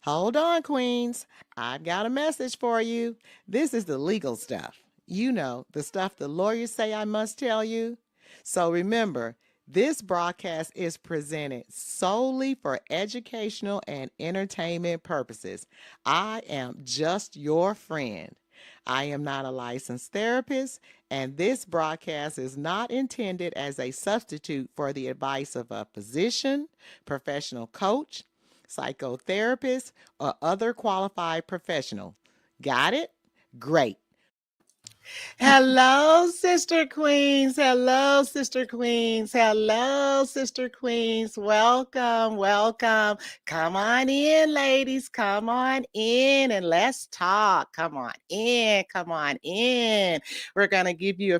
Hold on, Queens. I've got a message for you. This is the legal stuff. You know, the stuff the lawyers say I must tell you. So remember, this broadcast is presented solely for educational and entertainment purposes. I am just your friend. I am not a licensed therapist, and this broadcast is not intended as a substitute for the advice of a physician, professional coach, psychotherapist, or other qualified professional. Got it? Great. Hello, Sister Queens. Hello, Sister Queens. Hello, Sister Queens. Welcome, welcome. Come on in, ladies. Come on in and let's talk. Come on in. Come on in. We're going to give you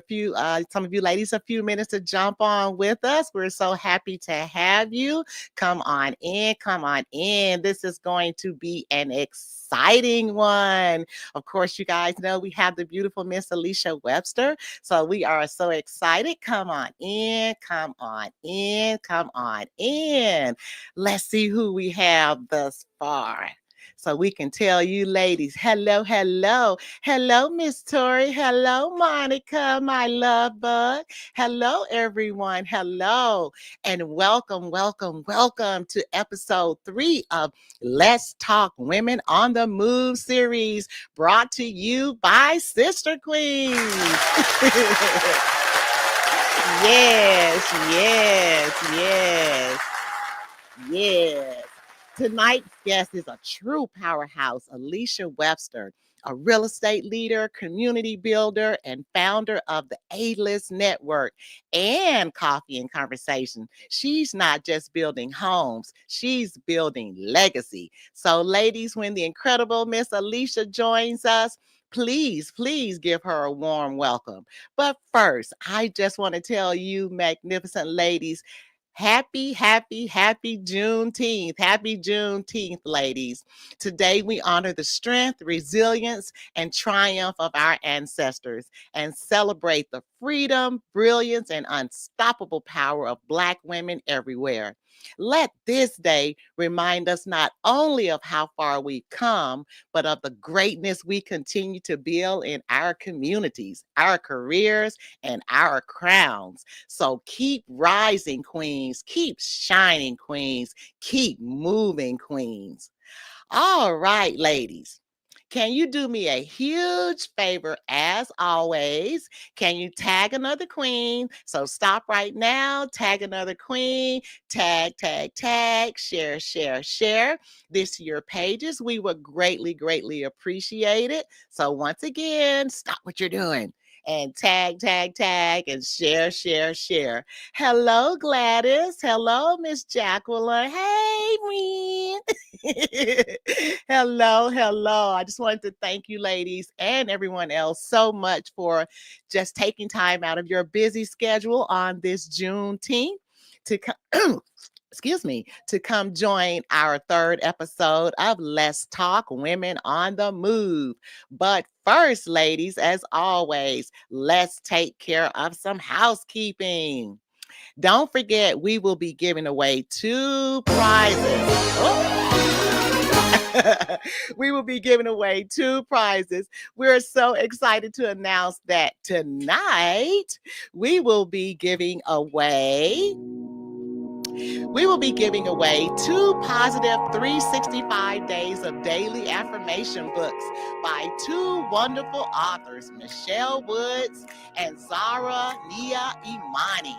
some of you ladies, a few minutes to jump on with us. We're so happy to have you. Come on in. Come on in. This is going to be an exciting one. Of course, you guys know we have the beautiful Miss Alicia Webster. So we are so excited. Come on in, come on in, come on in. Let's see who we have thus far. So we can tell you ladies, hello, hello. Hello, Miss Tori. Hello, Monica, my love bug. Hello, everyone. Hello. And welcome, welcome, welcome to episode 3 of Let's Talk Women on the Move series, brought to you by Sister Queens. Yes, yes, yes, yes. Tonight's guest is a true powerhouse, Alicia Webster, a real estate leader, community builder, and founder of the A-List Network and Coffee and Conversation. She's not just building homes, she's building legacy. So, ladies, when the incredible Miss Alicia joins us, please, please give her a warm welcome. But first, I just want to tell you, magnificent ladies, happy, happy, happy Juneteenth. Happy Juneteenth, ladies. Today we honor the strength, resilience, and triumph of our ancestors and celebrate the freedom, brilliance, and unstoppable power of Black women everywhere. Let this day remind us not only of how far we've come, but of the greatness we continue to build in our communities, our careers, and our crowns. So keep rising, queens. Keep shining, queens. Keep moving, queens. All right, ladies. Can you do me a huge favor as always? Can you tag another queen? So stop right now, tag another queen, tag, tag, tag, share, share, share this to your pages. We would greatly, greatly appreciate it. So once again, stop what you're doing and tag, tag, tag, and share, share, share. Hello, Gladys. Hello, Miss Jacqueline. Hey, Win. Hello, hello. I just wanted to thank you, ladies, and everyone else so much for just taking time out of your busy schedule on this Juneteenth to come. Excuse me, to come join our 3rd episode of Let's Talk Women on the Move. But first, ladies, as always, let's take care of some housekeeping. Don't forget, we will be giving away 2 prizes. We will be giving away 2 prizes. We're so excited to announce that tonight we will be giving away 2 positive 365 days of daily affirmation books by 2 wonderful authors, Michelle Woods and Zara Nia Imani.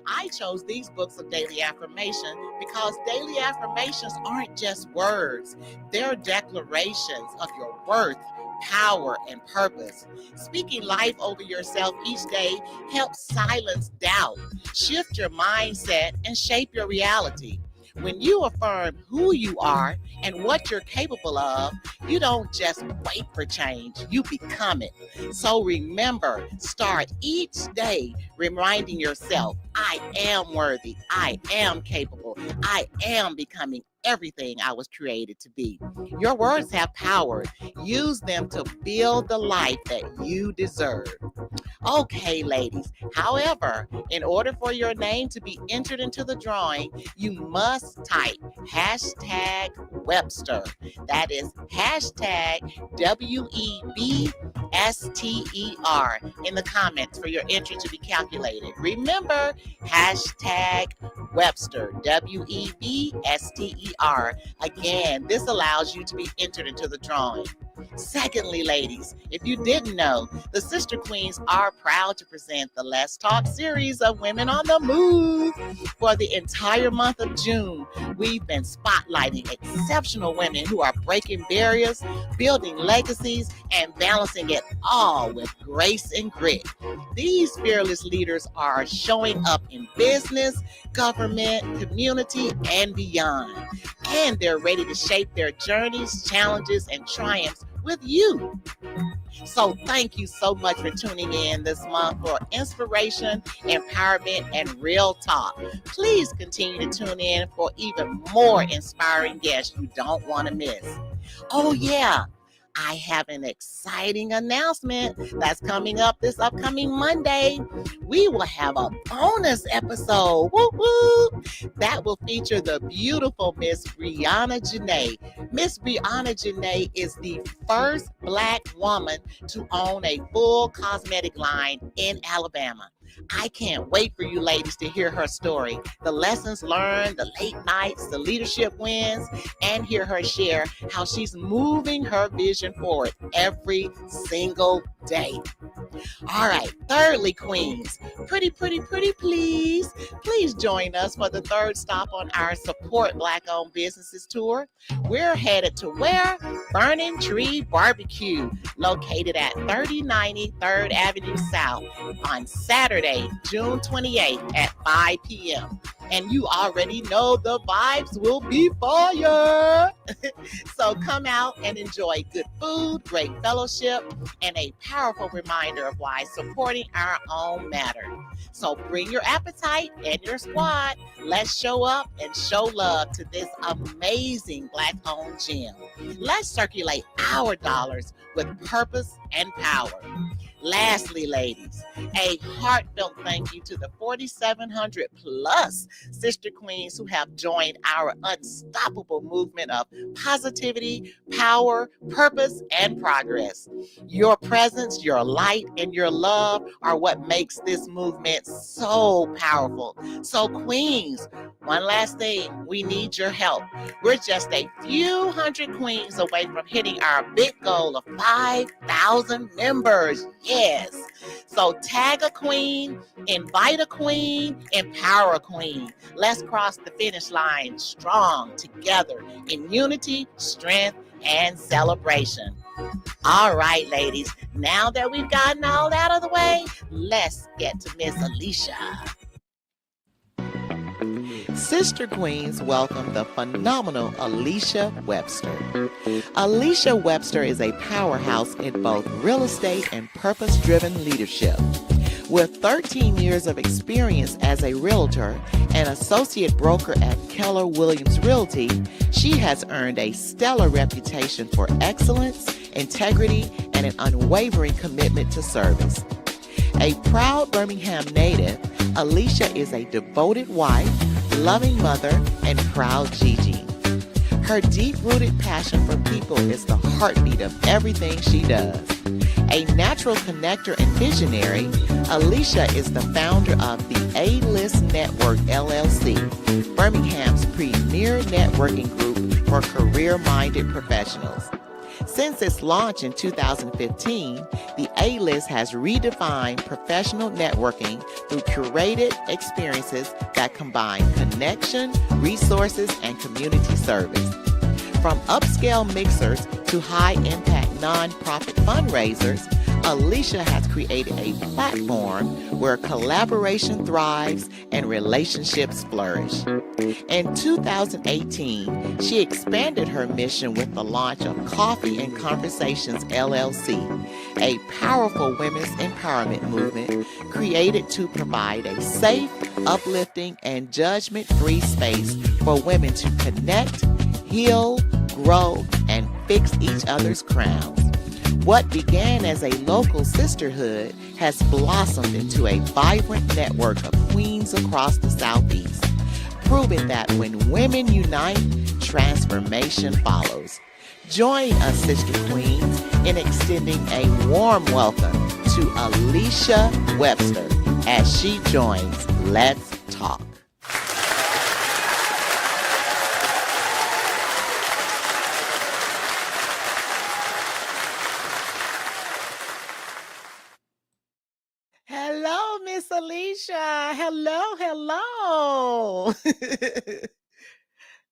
I chose these books of daily affirmation because daily affirmations aren't just words. They're declarations of your worth, power, and purpose. Speaking life over yourself each day helps silence doubt, shift your mindset, and shape your reality. When you affirm who you are and what you're capable of, you don't just wait for change, you become it. So remember, start each day reminding yourself, I am worthy, I am capable, I am becoming everything I was created to be. Your words have power. Use them to build the life that you deserve. Okay, ladies. However, in order for your name to be entered into the drawing, you must type hashtag Webster. That is hashtag WEBSTER in the comments for your entry to be calculated. Remember, hashtag Webster, WEBSTER. Again, this allows you to be entered into the drawing. Secondly, ladies, if you didn't know, the Sister Queens are proud to present the Let's Talk series of Women on the Move. For the entire month of June, we've been spotlighting exceptional women who are breaking barriers, building legacies, and balancing it all with grace and grit. These fearless leaders are showing up in business, government, community, and beyond. And they're ready to shape their journeys, challenges, and triumphs with you. So thank you so much for tuning in this month for inspiration, empowerment, and real talk. Please continue to tune in for even more inspiring guests you don't want to miss. Oh yeah, I have an exciting announcement that's coming up this upcoming Monday. We will have a bonus episode, woo-woo, that will feature the beautiful Miss Brianna Janae. Miss Brianna Janae is the first Black woman to own a full cosmetic line in Alabama. I can't wait for you ladies to hear her story, the lessons learned, the late nights, the leadership wins, and hear her share how she's moving her vision forward every single day. All right, thirdly, queens, pretty please join us for the third stop on our Support Black-Owned Businesses tour. We're headed to where? Burning Tree Barbecue, located at 3090 3rd Avenue South on Saturday, June 28th at 5 p.m. And you already know the vibes will be fire. So come out and enjoy good food, great fellowship, and a powerful reminder of why supporting our own matters. So bring your appetite and your squad. Let's show up and show love to this amazing Black-owned gym. Let's circulate our dollars with purpose and power. Lastly, ladies, a heartfelt thank you to the 4,700 plus sister queens who have joined our unstoppable movement of positivity, power, purpose, and progress. Your presence, your light, and your love are what makes this movement so powerful. So, queens, one last thing, we need your help. We're just a few hundred queens away from hitting our big goal of 5,000 members. Yes. So tag a queen, invite a queen, empower a queen. Let's cross the finish line strong together in unity, strength, and celebration. All right, ladies, now that we've gotten all that out of the way, let's get to Miss Alicia. Sister Queens welcome the phenomenal Alicia Webster. Alicia Webster is a powerhouse in both real estate and purpose-driven leadership. With 13 years of experience as a realtor and associate broker at Keller Williams Realty, she has earned a stellar reputation for excellence, integrity, and an unwavering commitment to service. A proud Birmingham native, Alicia is a devoted wife, loving mother, and proud Gigi. Her deep-rooted passion for people is the heartbeat of everything she does. A natural connector and visionary, Alicia is the founder of the A-List Network, LLC, Birmingham's premier networking group for career-minded professionals. Since its launch in 2015, the A-List has redefined professional networking through curated experiences that combine connection, resources, and community service. From upscale mixers to high-impact nonprofit fundraisers, Alicia has created a platform where collaboration thrives and relationships flourish. In 2018, she expanded her mission with the launch of Coffee and Conversations LLC, a powerful women's empowerment movement created to provide a safe, uplifting, and judgment-free space for women to connect, heal, grow, and fix each other's crowns. What began as a local sisterhood has blossomed into a vibrant network of queens across the Southeast, proving that when women unite, transformation follows. Join us, Sister Queens, in extending a warm welcome to Alicia Webster as she joins Let's Talk. Hello, Miss Alicia. Hello.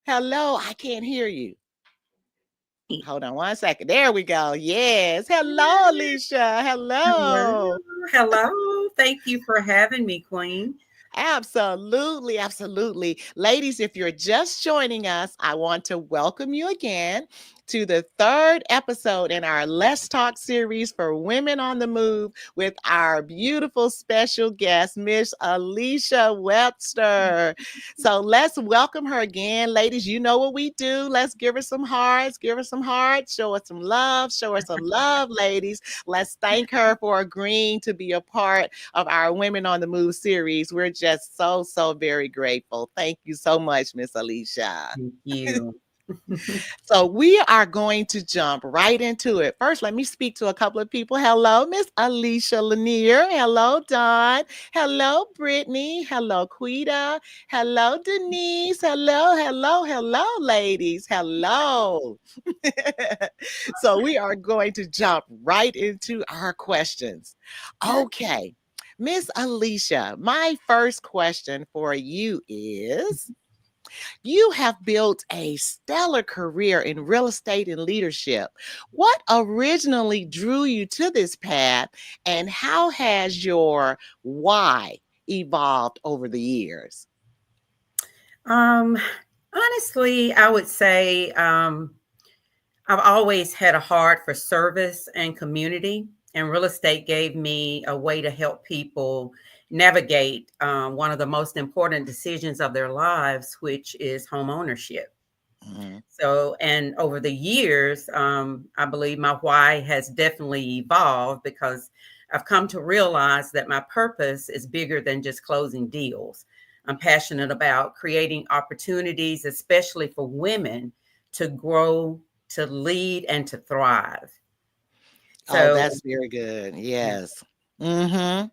Hello, I can't hear you. Hold on one second. There we go. Yes. Hello, Alicia. Hello. Hello. Thank you for having me, Queen. Absolutely. Ladies, if you're just joining us, I want to welcome you again to the third episode in our Let's Talk series for Women on the Move with our beautiful special guest, Miss Alicia Webster. So let's welcome her again. Ladies, you know what we do. Let's give her some hearts, show her some love, ladies. Let's thank her for agreeing to be a part of our Women on the Move series. We're just so very grateful. Thank you so much, Miss Alicia. Thank you. So we are going to jump right into it. First, let me speak to a couple of people. Hello, Miss Alicia Lanier. Hello, Dawn. Hello, Brittany. Hello, Quita. Hello, Denise. Hello, ladies. Hello. So we are going to jump right into our questions. Okay. Miss Alicia, my first question for you is, you have built a stellar career in real estate and leadership. What originally drew you to this path, and how has your why evolved over the years? Honestly, I would say I've always had a heart for service and community, and real estate gave me a way to help people navigate one of the most important decisions of their lives, which is home ownership. Mhm. So, and over the years, I believe my why has definitely evolved because I've come to realize that my purpose is bigger than just closing deals. I'm passionate about creating opportunities, especially for women, to grow, to lead, and to thrive. Oh, So, that's very good. Yes. Now,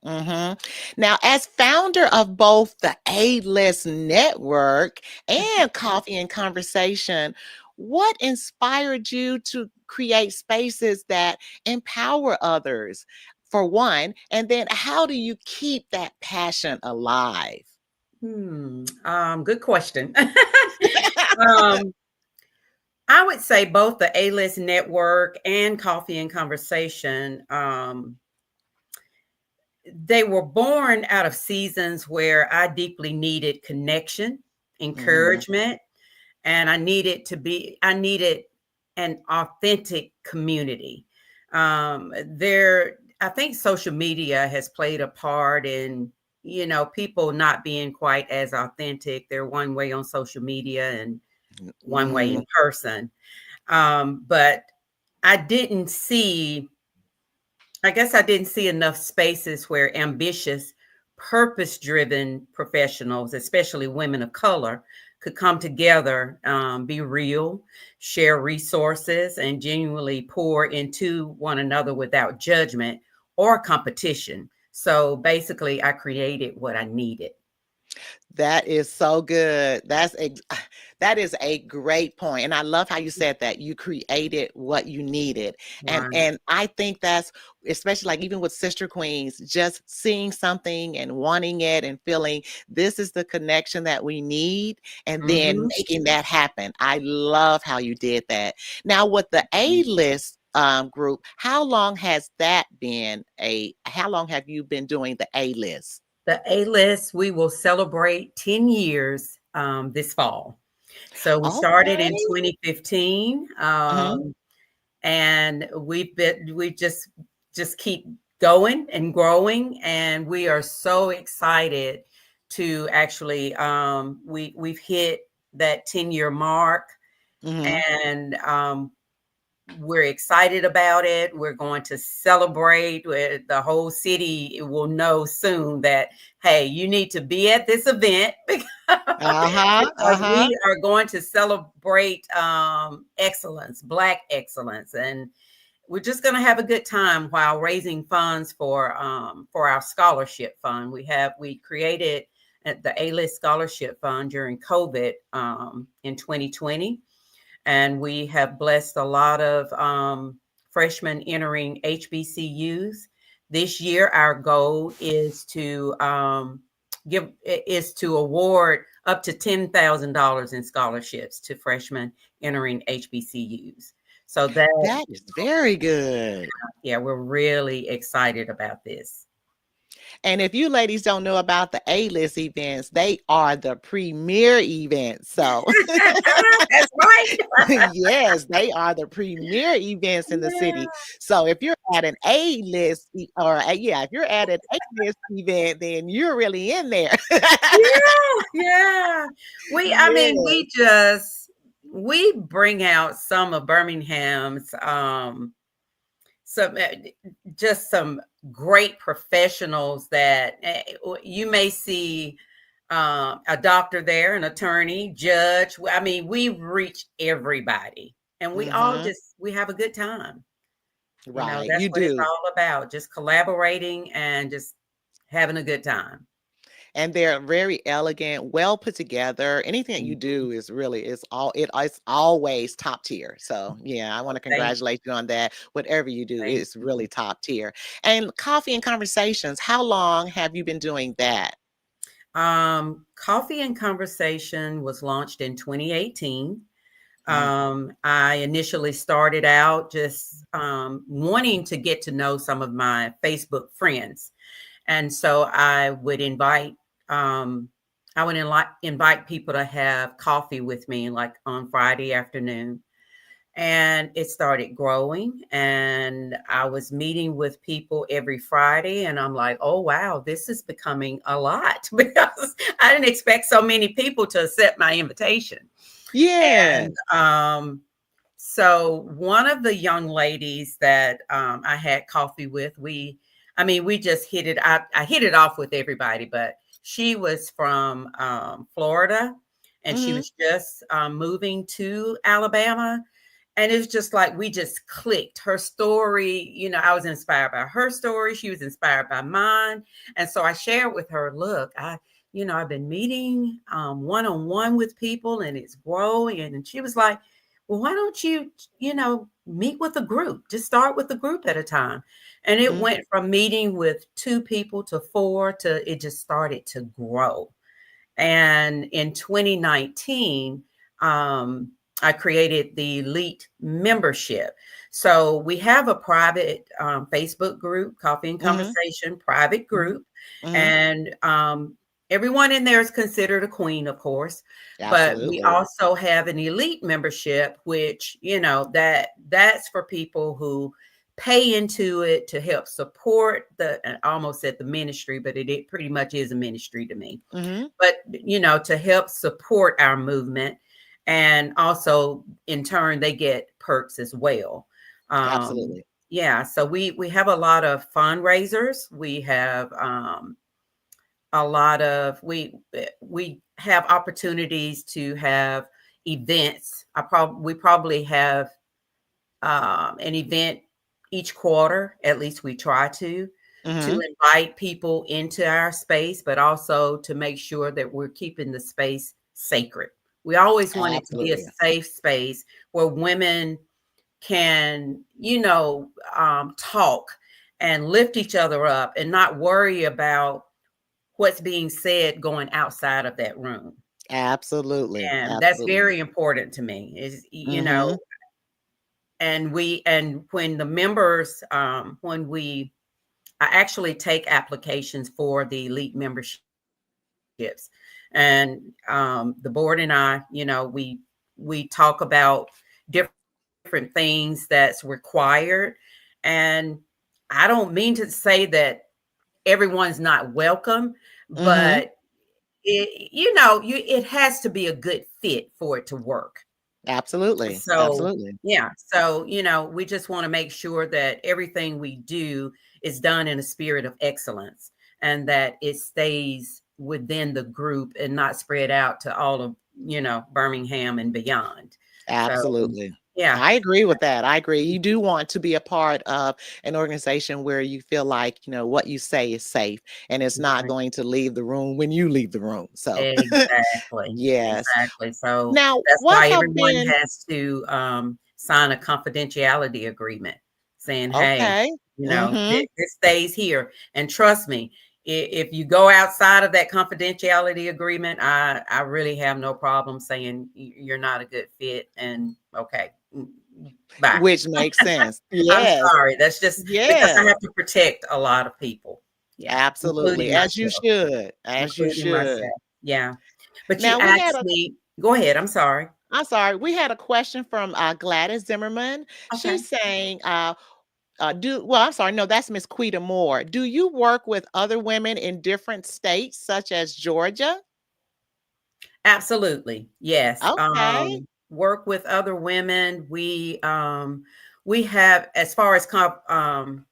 as founder of both the A-List Network and Coffee and Conversation, what inspired you to create spaces that empower others, for one? And then how do you keep that passion alive? good question. um, I would say both the A-List Network and Coffee and Conversation. They were born out of seasons where I deeply needed connection, Mhm, encouragement, and I needed an authentic community. I think social media has played a part in, people not being quite as authentic. They're one way on social media and one way mhm. in person. But I didn't see I guess I didn't see enough spaces where ambitious, purpose driven professionals, especially women of color, could come together, be real, share resources, and genuinely pour into one another without judgment or competition. So basically, I created what I needed. That is so good. That is a great point, and I love how you said that you created what you needed, and Right. and I think that's especially like even with Sister Queens, just seeing something and wanting it and feeling this is the connection that we need, and then Hmm. making that happen. I love how you did that. Now with the A list group, how long have you been doing the A list? The A list, we will celebrate 10 years this fall. So we started in Okay. 2015, Mhm. and we just keep going and growing, and we are so excited to actually we've hit that 10-year mark, Mhm. and we're excited about it. We're going to celebrate. The whole city will know soon that, hey, you need to be at this event Uh-huh. because Uh-huh. we are going to celebrate excellence, Black excellence, and we're just going to have a good time while raising funds for our scholarship fund. We created the A-list scholarship fund during COVID in 2020, and we have blessed a lot of freshmen entering HBCUs. This year, our goal is to award up to $10,000 in scholarships to freshmen entering HBCUs. So that, That is very good. yeah, we're really excited about this. And if you ladies don't know about the A-list events, they are the premier events. So That's right. yes, they are the premier events in the Yeah, city. So if you're at an A-list yeah, if you're at an A-list event, then you're really in there. yeah, yeah. I mean, Yes. we bring out some of Birmingham's some just some great professionals that you may see a doctor there, an attorney, judge. I mean, we reach everybody, and Mhm. we have a good time. Right. That's You what it's do. all about, just collaborating and just having a good time. And they're very elegant, well put together. Anything that you Mhm. do is really it's always top tier. So yeah, I want to Thank congratulate you on that. Whatever you do, thank it's you. really top tier. And coffee and conversations, how long have you been doing that? Coffee and Conversation was launched in 2018. Mm, I initially started out just wanting to get to know some of my Facebook friends, and so um, invite people to have coffee with me, like on Friday afternoon. And it started growing, and I was meeting with people every Friday, and I'm like, oh wow, this is becoming a lot because I didn't expect so many people to accept my invitation. yeah. And so one of the young ladies that I had coffee with, we just hit it. I hit it off with everybody, but she was from Florida, and she Mhm. was just moving to Alabama. And it's just like we just clicked. Her story, I was inspired by her story. She was inspired by mine. And so I shared with her, look, I've been meeting one on one with people and it's growing. And she was like, well, why don't meet with a group? Just start with a group at a time. And it Mm, went from meeting with two people to four to it just started to grow. And in 2019, I created the Elite membership. So we have a private Facebook group, Coffee and mhm, Conversation, private mhm, group. mhm. And everyone in there is considered a queen, of course. But we Absolutely. also have an Elite membership, which, that's for people who pay into it to help support I almost said the ministry, but it pretty much is a ministry to me, Mhm. but to help support our movement, and also in turn they get perks as well. um Absolutely. yeah, so we have a lot of fundraisers. We have a lot of we have opportunities to have events. We probably have an event each quarter. At least we try to Mhm. invite people into our space, but also to make sure that we're keeping the space sacred. We always want it to be a Absolutely. safe space where women can, talk and lift each other up and not worry about what's being said going outside of that room. Absolutely. And that's Absolutely. very important to me is, Mhm. and when the members, I actually take applications for the Elite memberships, and the board and I, we talk about different things that's required, and I don't mean to say that everyone's not welcome, Mhm. but it has to be a good fit for it to work. Absolutely. So, Absolutely. yeah. So, we just want to make sure that everything we do is done in a spirit of excellence and that it stays within the group and not spread out to all of, Birmingham and beyond. So, Absolutely. yeah, I agree with that. I agree. You do want to be a part of an organization where you feel like, what you say is safe and it's not right. going to leave the room when you leave the room. So, Exactly, yes. exactly. So Now, that's what why have everyone been has to sign a confidentiality agreement saying, "Hey, okay? Mhm. this stays here." And trust me, if you go outside of that confidentiality agreement, I really have no problem saying you're not a good fit. And okay, bye. Which makes sense. I'm Yes. sorry. That's just because I Yes. have to protect a lot of people. Yeah, Absolutely. including As you myself. should. As you Including should. myself. Yeah. But you Now, we had asked a me. Go ahead, I'm sorry. I'm sorry. We had a question from Gladys Zimmerman. Okay. She's saying, I'm sorry, no, that's Miss Quita Moore. Do you work with other women in different states, such as Georgia? Absolutely. Yes. Okay. Work with other women. We have as far as I'm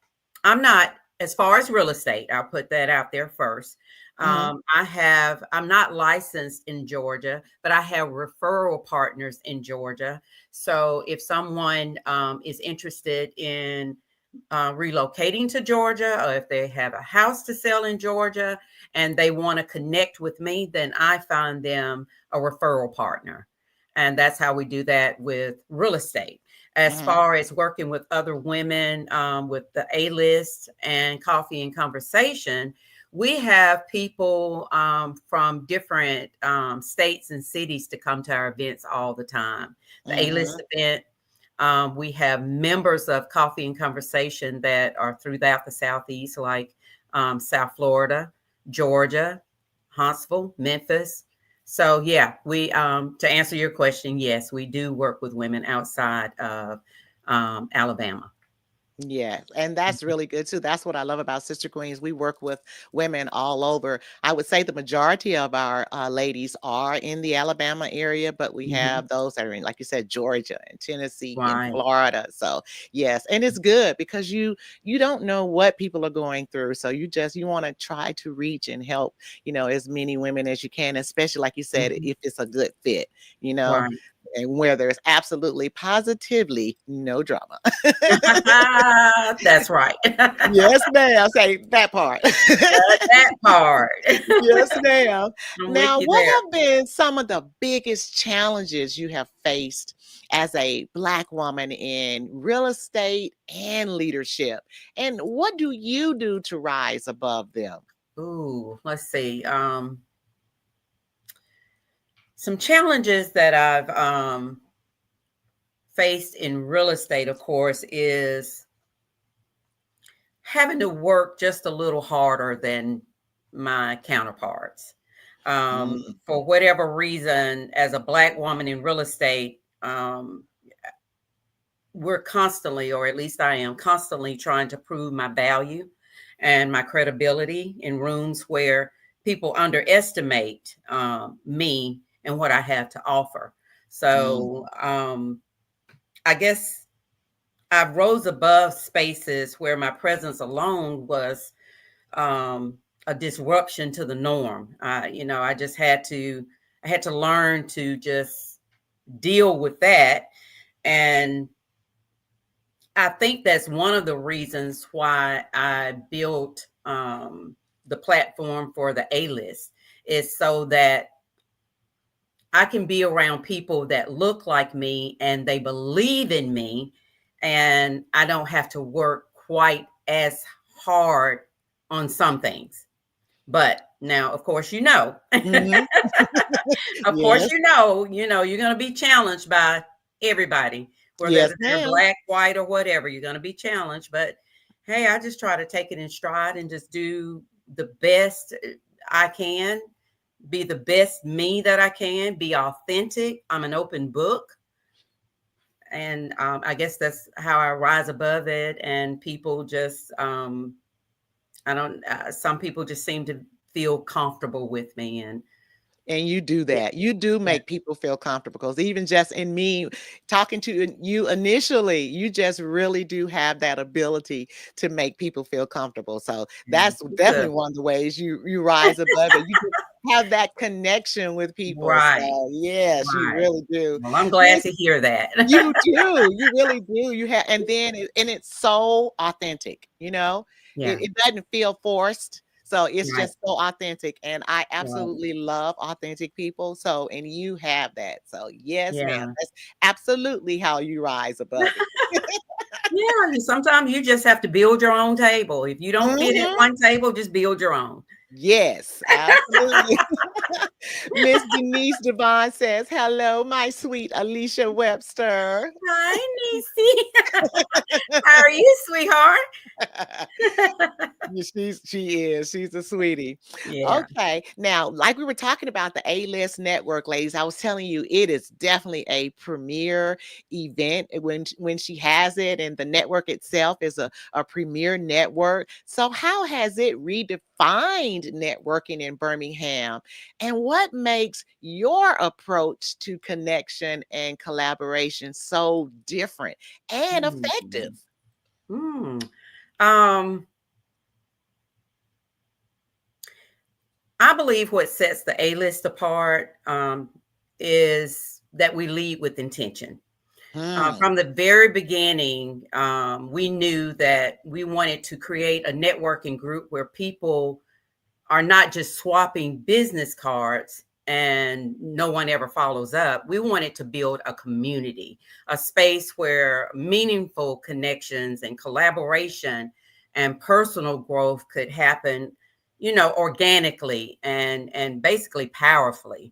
not as far as real estate, I'll put that out there first. Hmm. I'm not licensed in Georgia, but I have referral partners in Georgia. So if someone is interested in relocating to Georgia, or if they have a house to sell in Georgia and they want to connect with me, then I find them a referral partner. And that's how we do that with real estate. As Hmm. far as working with other women with the A list and coffee and conversation, we have people from different states and cities to come to our events all the time. The A Hmm. list event, we have members of Coffee and Conversation that are throughout the Southeast, like South Florida, Georgia, Huntsville, Memphis. So yeah, we to answer your question, yes, we do work with women outside of Alabama. Yeah, and that's Mhm. really good too. That's what I love about Sister Queens. We work with women all over. I would say the majority of our ladies are in the Alabama area, but we Mhm. have those that are in, like you said, Georgia and Tennessee and Right. Florida. So yes, and it's good because you don't know what people are going through. So you want to try to reach and help, as many women as you can, especially like you said, Mhm. if it's a good fit, you know, Right. and where there's absolutely positively no drama. That's right. Yes, ma'am. Say that part. That part. Yes, ma'am. I'm with Now, you what there. have been some of the biggest challenges you have faced as a Black woman in real estate and leadership? And what do you do to rise above them? Ooh, let's see. Some challenges that I've faced in real estate, of course, is having to work just a little harder than my counterparts. Mm, For whatever reason, as a Black woman in real estate, we're constantly, or at least I am constantly trying to prove my value and my credibility in rooms where people underestimate me and what I have to offer. mm, So I guess I rose above spaces where my presence alone was um, a disruption to the norm. I just I had to learn to just deal with that. And I think that's one of the reasons why I built the platform for the A list is so that I can be around people that look like me and they believe in me, and I don't have to work quite as hard on some things. But now, of course, mhm. of course, Yes. you're going to be challenged by everybody, whether Yes, they're ma'am. black, white, or whatever. You're going to be challenged. But hey, I just try to take it in stride and just do the best I can, be the best me that I can, be authentic. I'm an open book. And I guess that's how I rise above it. And people just, I don't, some people just seem to feel comfortable with me. And And you do Yeah. that. You do Yeah. make people feel comfortable because even just in me talking to you initially, you just really do have that ability to make people feel comfortable. So Yeah. that's It's a definitely one of the ways you rise above it. You just have that connection with people. right. So yes, you Right. really do. Well, I'm glad Miss, to hear that. you do. You really do. You have, and then and it's so authentic. Yeah. It doesn't feel forced. So it's Right. just so authentic, and I Right. absolutely love authentic people. So, and you have that. So, yes, ma'am, Yeah. that's absolutely how you rise above it. Yeah. Sometimes you just have to build your own table. If you don't fit at Mhm. one table, just build your own. Yes, absolutely. Miss Denise Devon says, "Hello, my sweet Alicia Webster." Hi, Niecy. How are you, sweetheart? Yeah, she's a sweetie. Yeah. Okay, now, like we were talking about the A-list network, ladies, I was telling you it is definitely a premier event when she has it, and the network itself is a premier network. So, how has it redefined networking in Birmingham, and what makes your approach to connection and collaboration so different and effective? Mm. Mm. Um, I believe what sets the A list apart is that we lead with intention. Hmm. From the very beginning, we knew that we wanted to create a networking group where people are not just swapping business cards and no one ever follows up. We wanted to build a community, a space where meaningful connections and collaboration and personal growth could happen, organically and basically powerfully.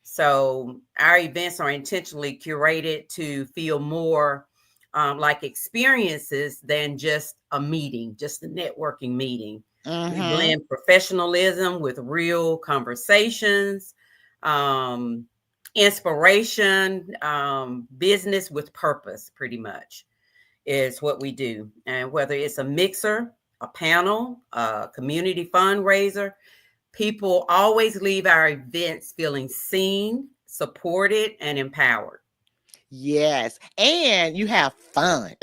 So our events are intentionally curated to feel more like experiences than just a meeting, just a networking meeting. We Mhm. blend professionalism with real conversations, um, inspiration, business with purpose, pretty much is what we do. And whether it's a mixer, a panel, a community fundraiser, people always leave our events feeling seen, supported, and empowered. Yes, and you have fun.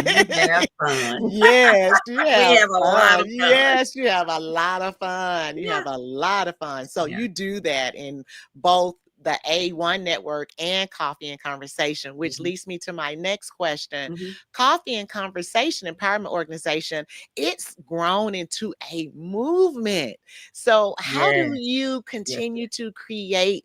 We have fun. Yes, you We have have a lot fun. of fun. Yes, you have a lot of fun. You Yeah. have a lot of fun. So Yeah. you do that in both the A1 network and Coffee and Conversation, which Mhm. leads me to my next question. Mhm. Coffee and Conversation Empowerment Organization, it's grown into a movement. So how do Yes. you Yes. continue to create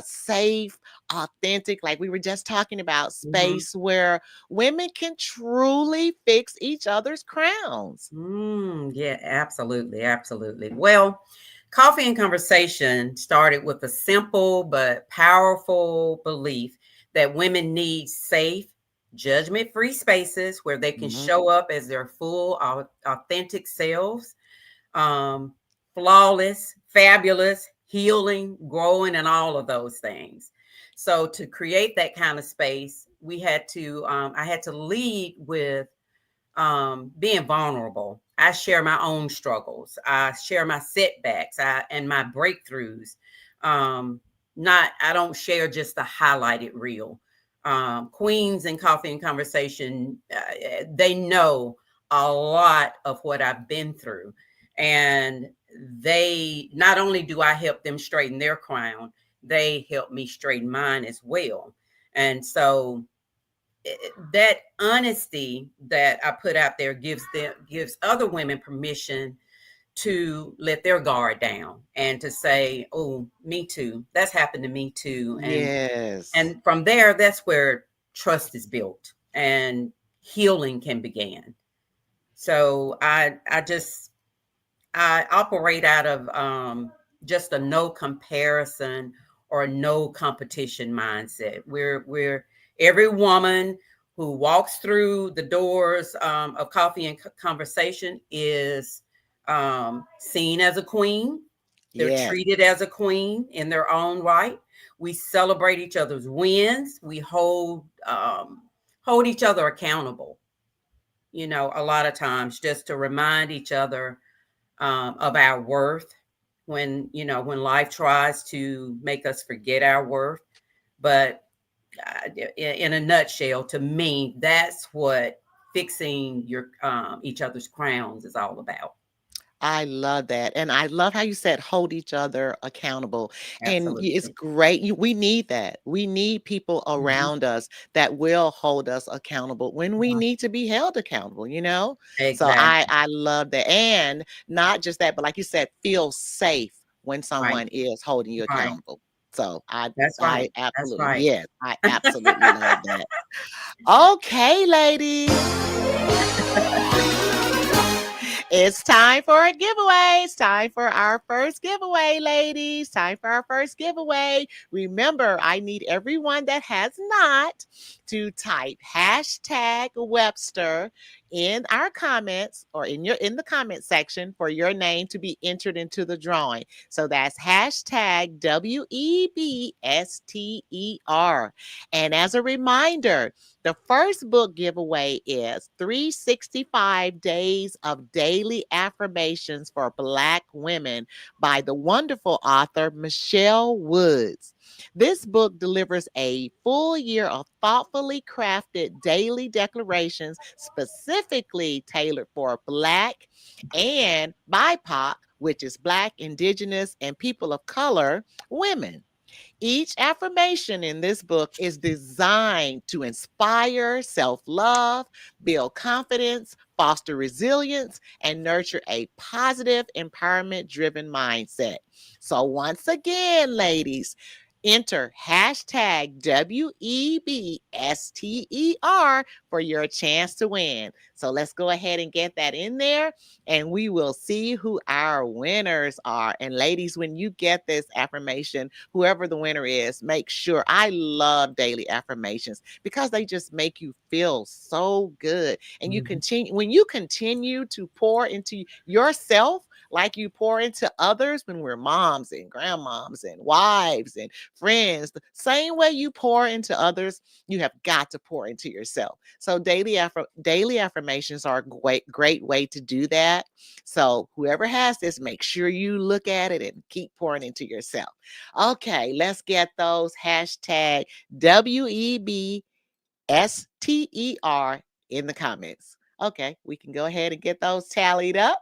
safe, authentic, like we were just talking about, Mhm. space where women can truly fix each other's crowns? Yeah, absolutely, absolutely. Well, Coffee and Conversation started with a simple but powerful belief that women need safe, judgment-free spaces where they can Mhm. show up as their full, authentic selves, um, flawless, fabulous, healing, growing, and all of those things. So to create that kind of space, I had to lead with being vulnerable. I share my own struggles. I share my setbacks and my breakthroughs. Um, I don't share just the highlighted reel. Queens and Coffee and Conversation, they know a lot of what I've been through. And they, not only do I help them straighten their crown, they help me straighten mine as well. And so that honesty that I put out there gives other women permission to let their guard down and to say, "Oh, me too. That's happened to me too." And Yes. and from there, that's where trust is built and healing can begin. So I operate out of just a no comparison or no competition mindset. We're every woman who walks through the doors of Coffee and Conversation is seen as a queen. They're Yes. treated as a queen in their own right. We celebrate each other's wins. We hold each other accountable. A lot of times just to remind each other of our worth when, when life tries to make us forget our worth. But in a nutshell, to me, that's what fixing your each other's crowns is all about. I love that. And I love how you said hold each other accountable. And it's Absolutely. great. We need that. We need people Mhm. around us that will hold us accountable when we Right. need to be held accountable, you know? So Exactly. I love that. And not just that, but like you said, feel safe when Right. someone is holding you Right. accountable. So That's I right. That's absolutely, right. yes, I absolutely love that. Okay, ladies. It's time for a giveaway. It's time for our first giveaway, ladies. Time for our first giveaway. Remember, I need everyone that has not to type hashtag Webster in our comments or in the comment section for your name to be entered into the drawing. So that's hashtag WEBSTER. And as a reminder, the first book giveaway is 365 Days of Daily Affirmations for Black Women by the wonderful author Michelle Woods. This book delivers a full year of thoughtfully crafted daily declarations specifically tailored for Black and BIPOC, which is Black, Indigenous, and people of color women. Each affirmation in this book is designed to inspire self love, build confidence, foster resilience, and nurture a positive, empowerment driven mindset. So, once again, ladies, enter hashtag WEBSTER for your chance to win. So, let's go ahead and get that in there and we will see who our winners are. And ladies, when you get this affirmation, whoever the winner is, make sure I love daily affirmations because they just make you feel so good. And you Mhm. continue when you continue to pour into yourself like you pour into others when we're moms and grandmoms and wives and friends, the same way you pour into others, you have got to pour into yourself. So daily affirmations are a great way to do that. So whoever has this, make sure you look at it and keep pouring into yourself. Okay, let's get those hashtag WEBSTER in the comments. Okay, we can go ahead and get those tallied up.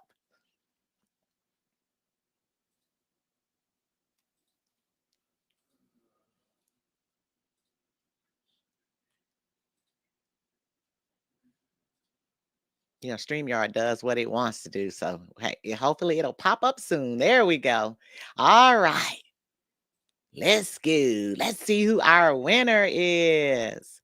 StreamYard does what it wants to do. So hey, hopefully it'll pop up soon. There we go. All right, let's go. Let's see who our winner is.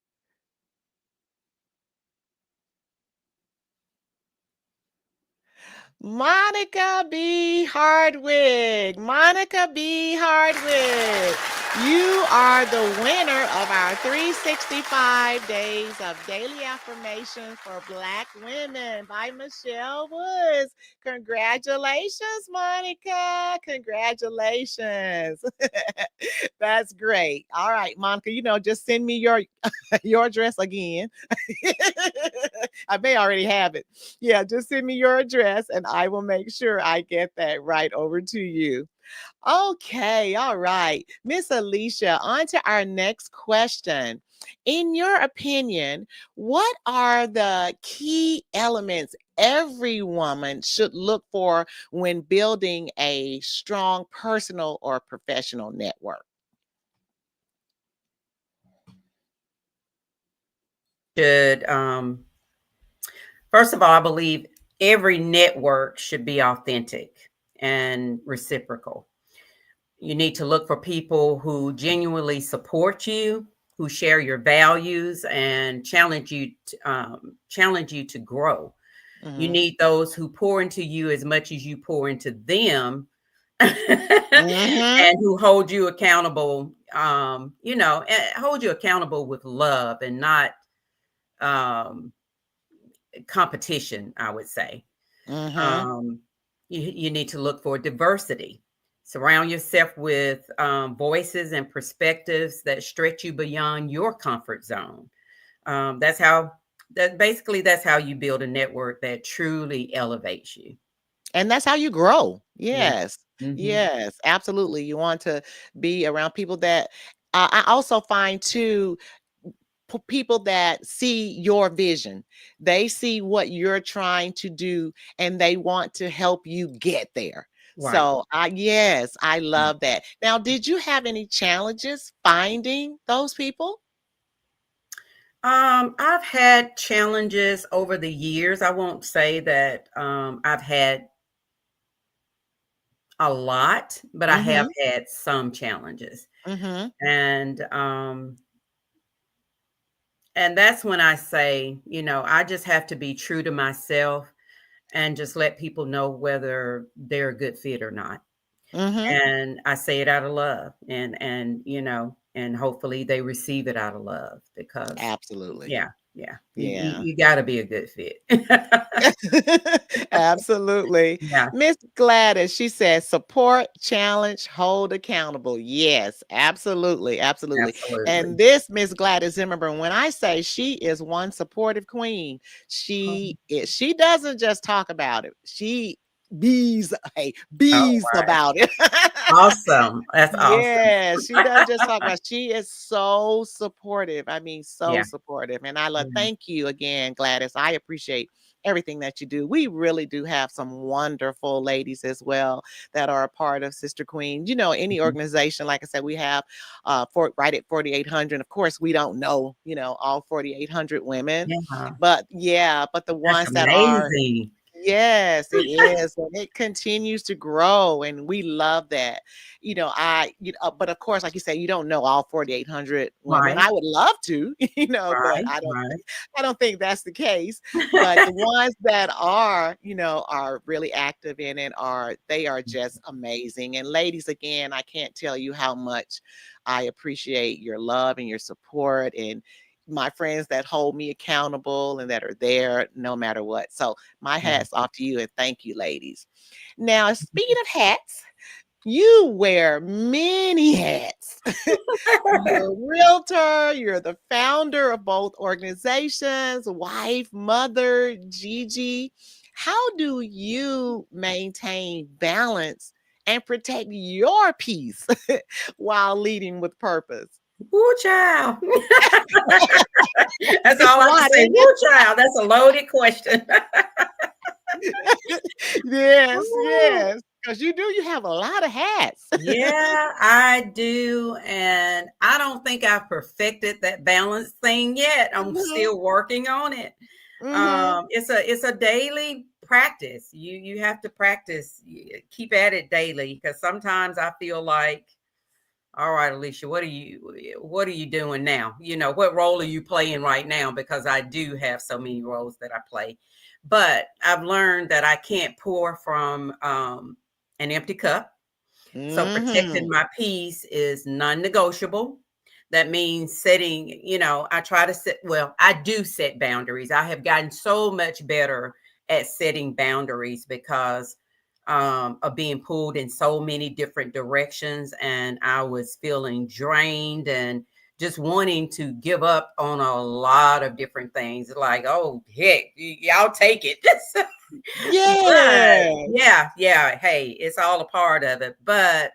Monica B. Hardwick. Monica B. Hardwick. You are the winner of our 365 Days of Daily Affirmation for Black Women by Michelle Woods. Congratulations, Monica. Congratulations. That's great. All right, Monica, just send me your your address again. I may already have it. Yeah, just send me your address and I will make sure I get that right over to you. Okay, all right. Miss Alicia, on to our next question. In your opinion, what are the key elements every woman should look for when building a strong personal or professional network? Should First of all, I believe every network should be authentic and reciprocal. You need to look for people who genuinely support you, who share your values, and challenge you to grow. You Hmm. need those who pour into you as much as you pour into them, Hmm. and who hold you accountable. Hold you accountable with love and not um, competition. I would say. Hmm. Um, you need to look for diversity. Surround yourself with voices and perspectives that stretch you beyond your comfort zone. That's how that's how you build a network that truly elevates you. And that's how you grow. Yeah. Yes. Hmm. Yes, absolutely. You want to be around people that I also find too people that see your vision. They see what you're trying to do and they want to help you get there. Right. So, yes, I love that. Now, did you have any challenges finding those people? I've had challenges over the years. I won't say that I've had a lot, but I have Mhm. had some challenges. Mhm. And and that's when I say, I just have to be true to myself and just let people know whether they're a good fit or not. Mhm. And I say it out of love, and hopefully they receive it out of love because Absolutely. yeah, yeah, Yeah. you got to be a good fit. Absolutely. Yeah, Miss Gladys, she says support, challenge, hold accountable. Yes, absolutely. Absolutely. absolutely. And this Miss Gladys Zimmerman, when I say she is one supportive queen, she doesn't just talk about it. She Oh, bees right. about it. Awesome. That's awesome. Yeah, she doesn't just talk about she is so supportive. I mean, so Yeah. supportive. And I love Yeah. thank you again, Gladys. I appreciate everything that you do. We really do have some wonderful ladies as well that are a part of Sister Queen. Any Mhm. organization, like I said, we have for right at 4,800. Of course, we don't know, all 4,800 women. Yeah. But yeah, but the That's ones that are amazing. yes, it is, and it continues to grow, and we love that. But of course, like you say, you don't know all 4,800 women. Right. I would love to, but Right. Right. I don't think that's the case. But the ones that are, are really active in it they are just amazing. And ladies, again, I can't tell you how much I appreciate your love and your support and my friends that hold me accountable and that are there no matter what. So my Yeah. hat's off to you and thank you, ladies. Now, speaking of hats, you wear many hats. You're a realtor, you're the founder of both organizations, wife, mother, Gigi. How do you maintain balance and protect your peace while leading with purpose? Woo, child. That's It's all a I have to lot, say. isn't Woo, child. That's a loaded question. it? Yes, Woo. yes. Because you have a lot of hats. Yeah, I do. And I don't think I've perfected that balance thing yet. I'm Mhm, still working on it. mhm. It's a daily practice. You have to practice, keep at it daily because sometimes I feel like, all right, Alicia, what are you doing now? What role are you playing right now? Because I do have so many roles that I play. But I've learned that I can't pour from an empty cup. So protecting Mhm. my peace is non-negotiable. That means I try to I do set boundaries. I have gotten so much better at setting boundaries because of being pulled in so many different directions. And I was feeling drained and just wanting to give up on a lot of different things. Like, oh, heck, y'all take it. But Yes. yeah, hey, it's all a part of it. But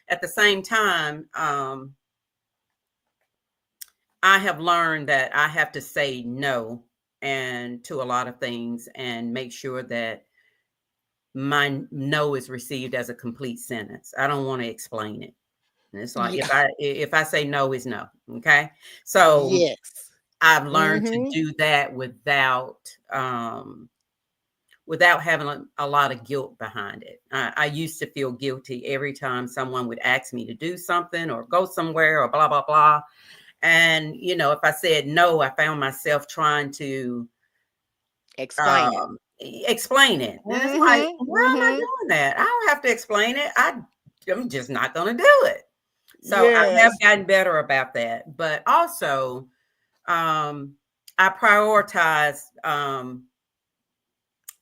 at the same time, I have learned that I have to say no and to a lot of things and make sure that my no is received as a complete sentence. I don't want to explain it. And it's like Yeah. if I say no is no. Okay. So Yes. I've learned to Mhm. do that without having a lot of guilt behind it. I used to feel guilty every time someone would ask me to do something or go somewhere or blah, blah, blah. And, if I said no, I found myself trying to Explain it. explain it. And it's like, Mhm. why am I Mhm. doing that? I don't have to explain it. I'm just not going to do it. So I have Yes. gotten better about that. But also, um, I prioritize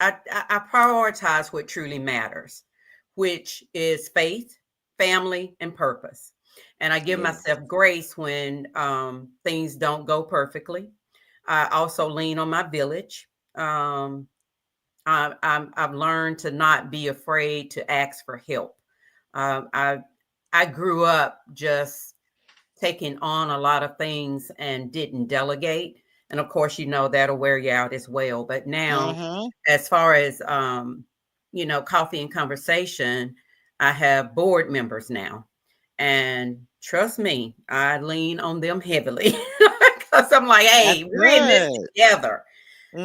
I prioritize what truly matters, which is faith, family, and purpose. And I give Yes. myself grace when things don't go perfectly. I also lean on my village. I've learned to not be afraid to ask for help. I I grew up just taking on a lot of things and didn't delegate. And of course, that'll wear you out as well. But now, Mm-hmm. as far as coffee and conversation, I have board members now. And trust me, I lean on them heavily because I'm like, That's hey, we're in this good. together.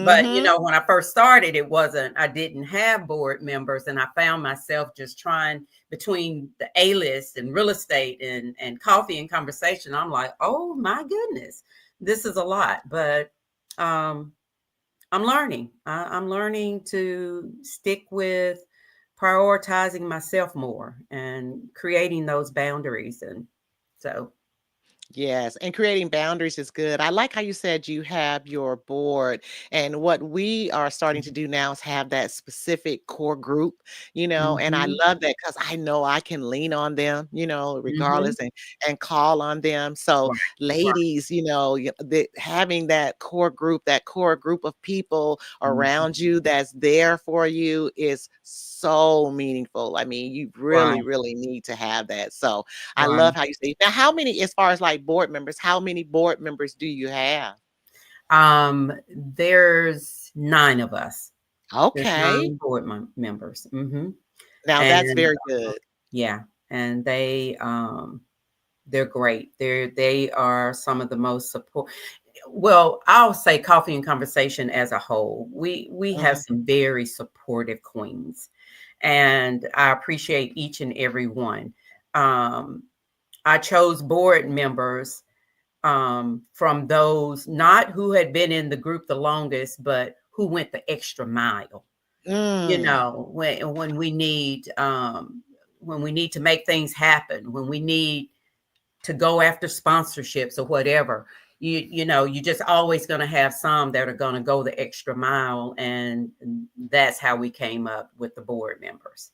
But Mm-hmm. when I first started, I didn't have board members, and I found myself just trying between the A list and real estate and coffee and conversation. I'm like, oh my goodness, this is a lot. But um, I'm learning. I'm learning to stick with prioritizing myself more and creating those boundaries. And so, Yes, and creating boundaries is good. I like how you said you have your board. And what we are starting to do now is have that specific core group, and I mm-hmm, love that because I know I can lean on them, mm-hmm, regardless and call on them. So, right, right, ladies, having that core group of people mhm, around you that's there for you is so meaningful. I mean, you really, right, really need to have that. So, I right. love how you say now, how many, as far as like board members, how many board members do you have? There's 9 of us. There's Okay. 9 board members. Now that's And very good. yeah, and they're great. They are some of the most support. Well, I'll say coffee and conversation as a whole. We have Mhm. some very supportive queens, and I appreciate each and every one. Um, I chose board members from those not who had been in the group the longest, but who went the extra mile. Mm. When we need to make things happen, when we need to go after sponsorships or whatever, you just always going to have some that are going to go the extra mile, and that's how we came up with the board members.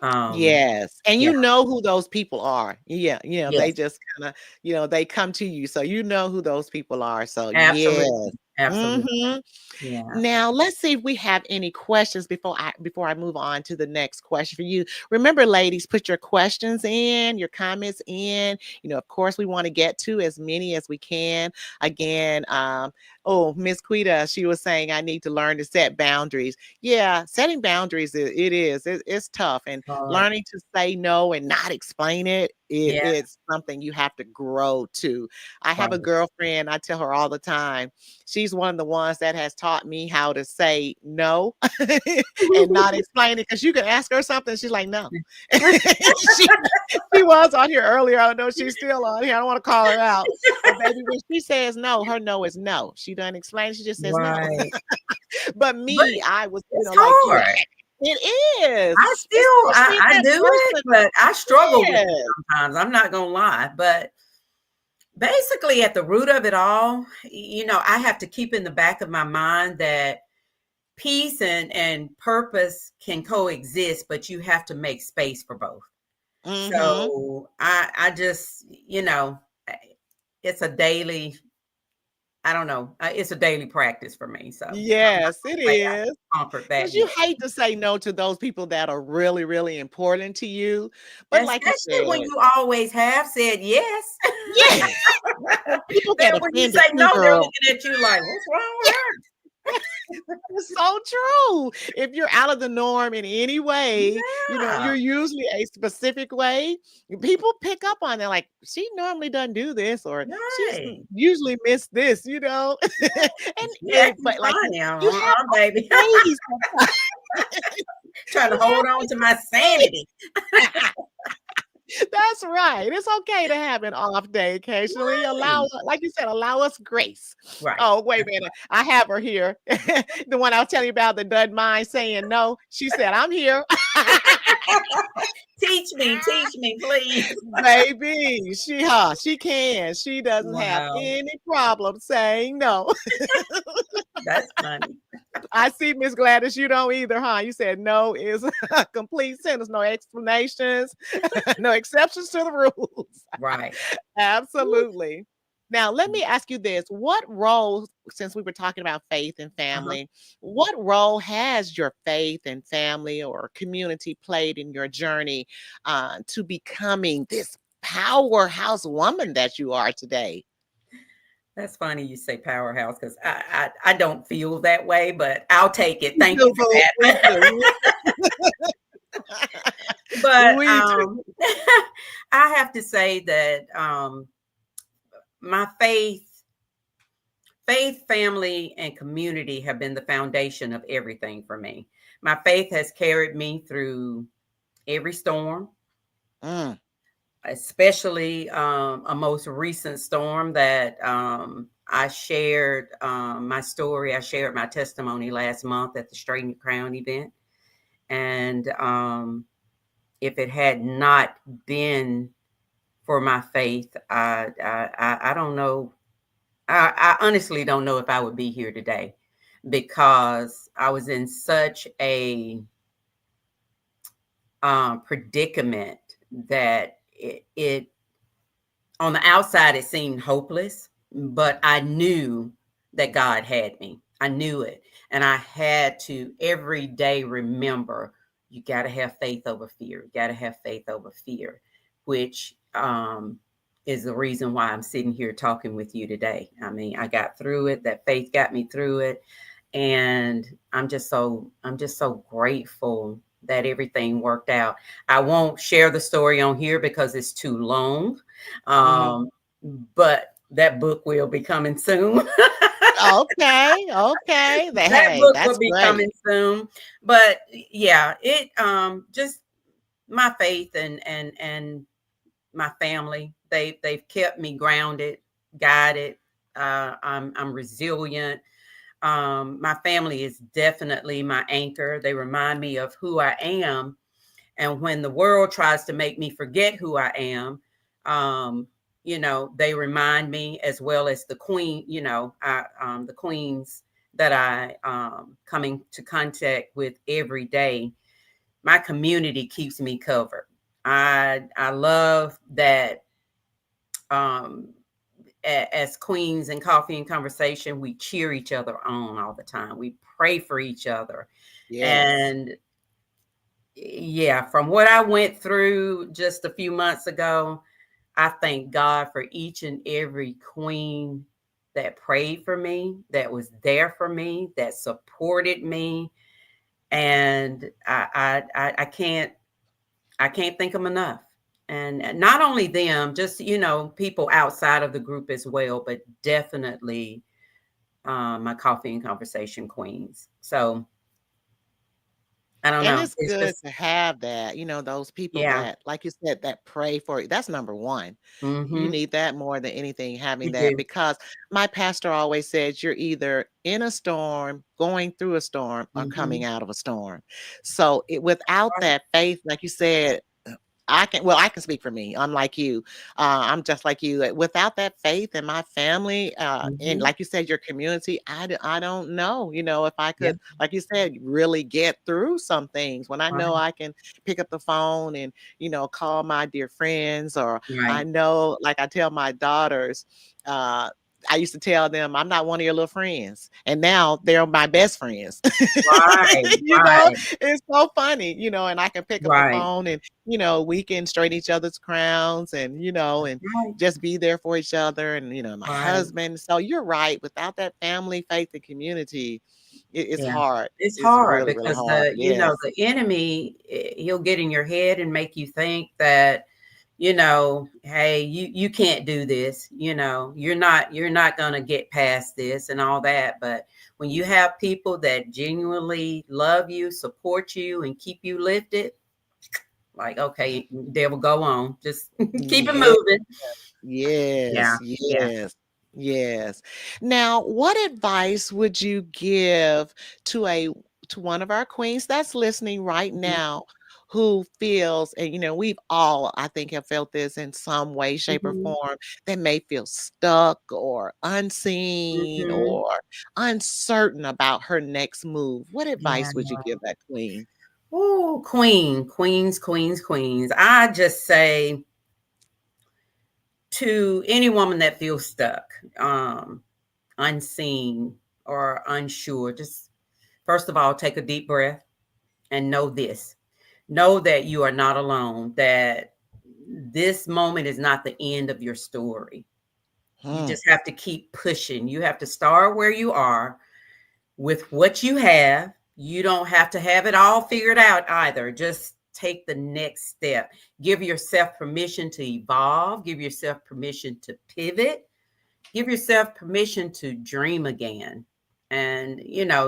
Um, Yes, and yeah, you know who those people are. Yeah, they yes, just kinda, they come to you, so you know who those people are. So, yes. absolutely, absolutely, Mhm. yeah. Now, let's see if we have any questions before I move on to the next question for you. Remember, ladies, put your questions in, your comments in. Of course, we want to get to as many as we can. Again, oh, Miss Quita, she was saying I need to learn to set boundaries. Yeah, setting boundaries, it's tough, and Hard. learning to say no and not explain Yeah, it's something you have to grow to. I have a right. girlfriend, I tell her all the time, she's one of the ones that has taught me how to say no and not explain it, because you can ask her something, she's like, no. she she was on here earlier. I don't know if she's still on here. I don't want to call her out. But baby, when she says no, her no is no. She doesn't explain. She just says no. Right. But But me, I was, it's like you. hard. It I is, still especially I that do it, person. but I struggle with it Yes. sometimes. I'm not gonna lie. But basically at the root of it all, I have to keep in the back of my mind that peace and purpose can coexist, but you have to make space for both. Mm-hmm. So I just, it's a daily, I don't know, it's a daily practice for me. So I'm not Yes, it gonna say is. I conquered Because that you yet. hate to say no to those people that are really, really important to you. But like you Especially when said, you always have said yes. yes, and people Then get when you offended say too, no, they're girl. looking at you like, what's wrong with her? It's so true. If you're out of the norm in any way, Yeah, you're usually a specific way. People pick up on it, like she normally doesn't do this, or she's right. usually missed this. Yeah. and She and acting but like funny. you have Baby. days, Trying to you hold on to my have sanity. days. That's right. It's okay to have an off day occasionally. Right. Like you said, allow us grace. Right. Oh, wait a minute. I have her here. The one I was telling you about that doesn't mind saying no. She said, I'm here. Teach me, please. Baby, she can. She doesn't have Wow. any problem saying no. That's funny. I see, Miss Gladys, you don't either, huh? You said no is a complete sentence, no explanations, no exceptions to the rules. Right. Absolutely. Now, let me ask you this. What role, since we were talking about faith and Uh-huh. family, what role has your faith and family or community played in your journey to becoming this powerhouse woman that you are today? That's funny you say powerhouse because I don't feel that way, but I'll take it. Me Thank you too, for boo. Me that. too. But We too. I have to say that my faith, family, and community have been the foundation of everything for me. My faith has carried me through every storm, Mm, especially a most recent storm that I shared my story. I shared my testimony last month at the Straighten Your Crown event. And if it had not been for my faith, I don't know. I honestly don't know if I would be here today because I was in such a predicament that it on the outside it seemed hopeless, but I knew that God had me. I knew it. And I had to every day remember you got to have faith over fear. You got to have faith over fear, which is the reason why I'm sitting here talking with you today. I mean, I got through it. That faith got me through it. And I'm just so grateful that everything worked out. I won't share the story on here because it's too long. mhm. Um, but that book will be coming soon. Okay, okay. That Hey, book will that's be great. coming soon. But yeah, it just my faith and my family, they've kept me grounded, guided. I'm resilient. My family is definitely my anchor. They remind me of who I am. And when the world tries to make me forget who I am, um, they remind me, as well as the queen, the queens that I coming to contact with every day. My community keeps me covered. I love that um, as queens in coffee and conversation, we cheer each other on all the time. We pray for each other. Yes. And yeah, from what I went through just a few months ago, I thank God for each and every queen that prayed for me, that was there for me, that supported me. And I can't thank them enough. And not only them, just people outside of the group as well, but definitely my coffee and conversation queens. So I don't And know. it's It's good just to have that, those people yeah. that, like you said, that pray for you. That's number one. You Mm-hmm. need that more than anything, having You that, do. because my pastor always says you're either in a storm, going through a storm, or Mm-hmm. coming out of a storm. So without Right. that faith, like you said, I can speak for me. I'm like you. I'm just like you. Without that faith in my family, and Mm-hmm. like you said, your community, I don't know, if I Yeah. could, like you said, really get through some things when I know Right. I can pick up the phone and, call my dear friends, or I Right. know, like I tell my daughters, uh, I used to tell them I'm not one of your little friends, and now they're my best friends. Right. you know, Right. it's so funny, and I can pick up the Right. phone and we can straighten each other's crowns, and and Right. just be there for each other, and my Right. husband. So you're right. Without that family, faith, and community, it's Yeah. hard. It's It's hard really, really because hard. Yes. the enemy, he'll get in your head and make you think that, hey, you can't do this, you're not going to get past this and all that. But when you have people that genuinely love you, support you, and keep you lifted, like, okay, devil, go on. Just keep it Yeah. moving. Yeah. Yes, Yeah. yes, yes. Now, what advice would you give to a to one of our queens that's listening right Mhm. now, who feels, and we've all, I think, have felt this in some way, shape, or Mhm. form, that may feel stuck or unseen Mhm. or uncertain about her next move. What Yeah. advice would you give that queen? Oh, queens, queens, queens. I just say to any woman that feels stuck, unseen, or unsure, just first of all, take a deep breath and know this. Know that you are not alone, that this moment is not the end of your story. You Hmm. just have to keep pushing. You have to start where you are with what you have. You don't have to have it all figured out either. Just take the next step. Give yourself permission to evolve, give yourself permission to pivot, give yourself permission to dream again. And,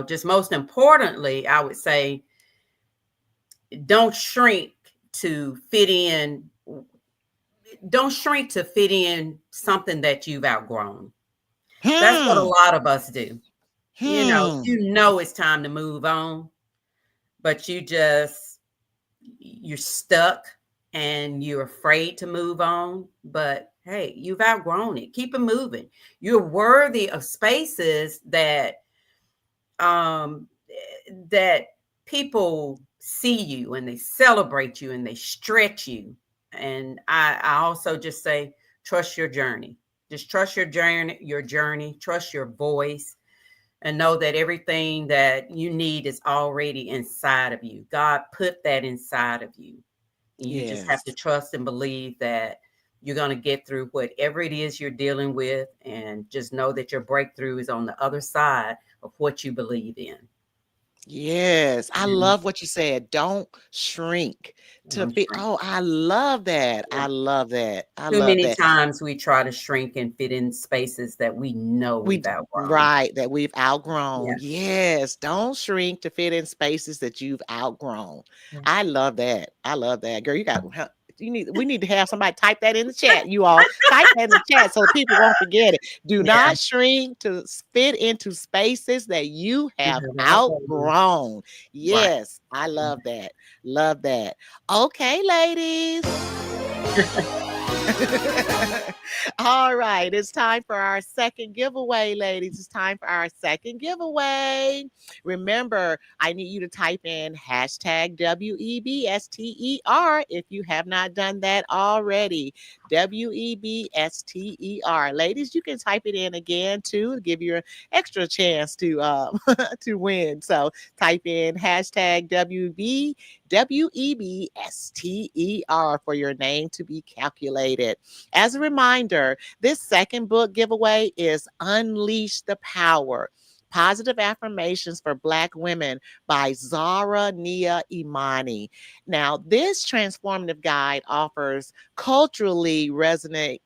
just most importantly, I would say don't shrink to fit in. Don't shrink to fit in something that you've outgrown. That's what a Hmm. lot of us do. Hmm. It's time to move on, but you're stuck and you're afraid to move on. But hey, you've outgrown it. Keep it moving. You're worthy of spaces um that people see you and they celebrate you and they stretch you. And I also just say trust your journey. Just trust your journey, trust your voice, and know that everything that you need is already inside of you. God put that inside of you. And you just have to Yes. trust and believe that you're going to get through whatever it is you're dealing with. And just know that your breakthrough is on the other side of what you believe in. Yes, I And love what you said. Don't shrink to I'm fit. shrink. Oh, I love that. Yeah. I love that. I Too love many that. times we try to shrink and fit in spaces that we know we've outgrown. Right, that we've outgrown. Yeah. Yes, don't shrink to fit in spaces that you've outgrown. Yeah. I love that. I love that. Girl, we need to have somebody type that in the chat. You all type that in the chat so people won't forget it. Do Yeah. not shrink to fit into spaces that you You have have outgrown. outgrown. Right. Yes, I love that. Love that. Okay, ladies. All right, it's time for our second giveaway, ladies. It's time for our second giveaway. Remember, I need you to type in hashtag WEBSTER if you have not done that already. WEBSTER. Ladies, you can type it in again too to give you an extra chance to to win. So type in hashtag WEBSTER for your name to be calculated. As a reminder, this second book giveaway is Unleash the Power. Positive Affirmations for Black Women by Zara Nia Imani. Now, this transformative guide offers culturally resonant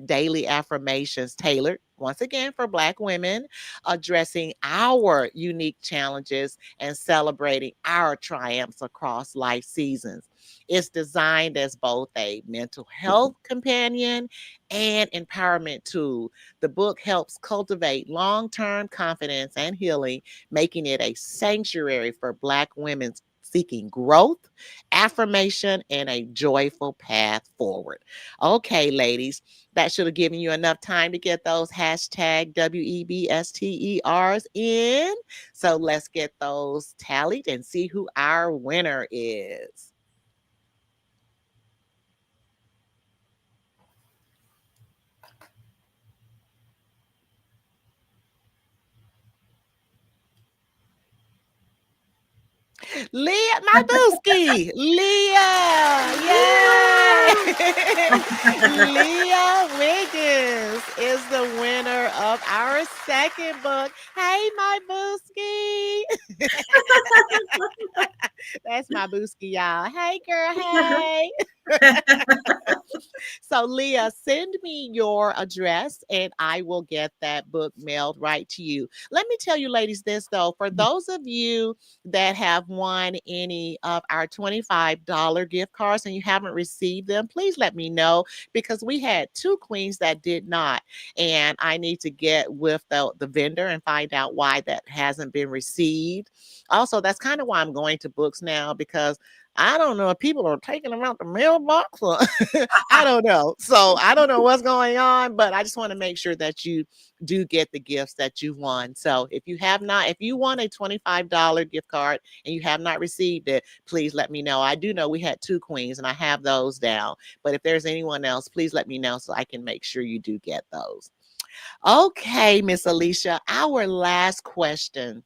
daily affirmations tailored once again for Black women, addressing our unique challenges and celebrating our triumphs across life seasons. It's designed as both a mental health companion and empowerment tool. The book helps cultivate long term confidence and healing, making it a sanctuary for Black women seeking growth, affirmation, and a joyful path forward. Okay, ladies, that should have given you enough time to get those hashtag WEBSTERs in. So let's get those tallied and see who our winner is. Leah, my booski. Leah. Yay. Leah Wiggins is the winner of our second book. Hey, my booski. That's my booski, y'all. Hey, girl. Hey. So, Leah, send me your address and I will get that book mailed right to you. Let me tell you, ladies, this though, for those of you that have won any of our $25 gift cards and you haven't received them, please let me know because we had two queens that did not. And I need to get with the vendor and find out why that hasn't been received. Also, that's kind of why I'm going to books now because I don't know if people are taking them out the mailbox or I don't know. So I don't know what's going on, but I just want to make sure that you do get the gifts that you won. So if you have not, if you won a $25 gift card and you have not received it, please let me know. I do know we had 2 queens and I have those down. But if there's anyone else, please let me know so I can make sure you do get those. Okay, Miss Alicia, our last question.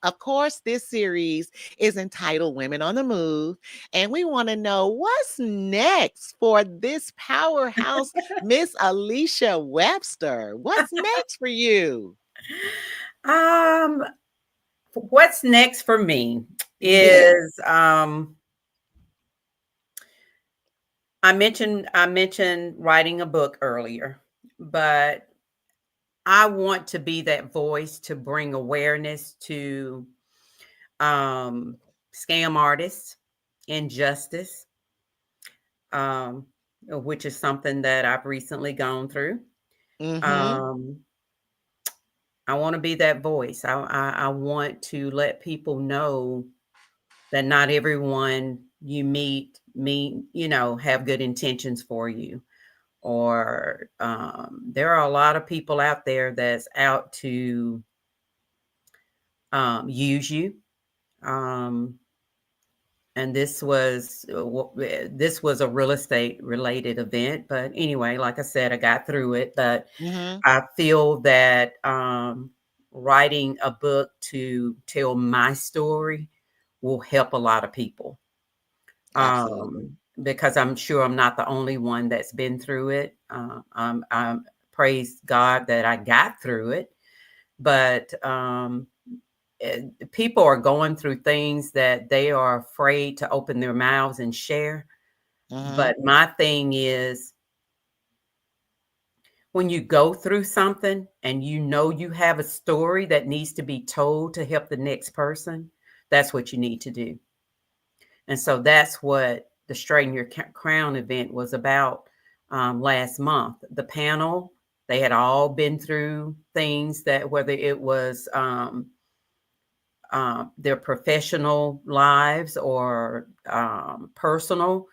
Of course, this series is entitled Women on the Move, and we want to know what's next for this powerhouse, Miss Alicia Webster. What's next for you? Um, what's next for me Yeah. is I mentioned writing a book earlier, but I want to be that voice to bring awareness to um, scam artists, injustice, um, which is something that I've recently gone through. Mm-hmm. Um, I want to be that voice. I want to let people know that not everyone you meet, have good intentions for you. Or there are a lot of people out there that's out to use you. Um, and this was a real estate related event, but anyway, like I said, I got through it. But Mm-hmm. I feel that writing a book to tell my story will help a lot of people, Absolutely. because I'm sure I'm not the only one that's been through it. I'm praise God that I got through it, but people are going through things that they are afraid to open their mouths and share. Mm-hmm. But my thing is, when you go through something and you have a story that needs to be told to help the next person, that's what you need to do. And so that's what the Straighten Your Crown event was about last month. The panel, they had all been through things that, whether it was their professional lives or personal,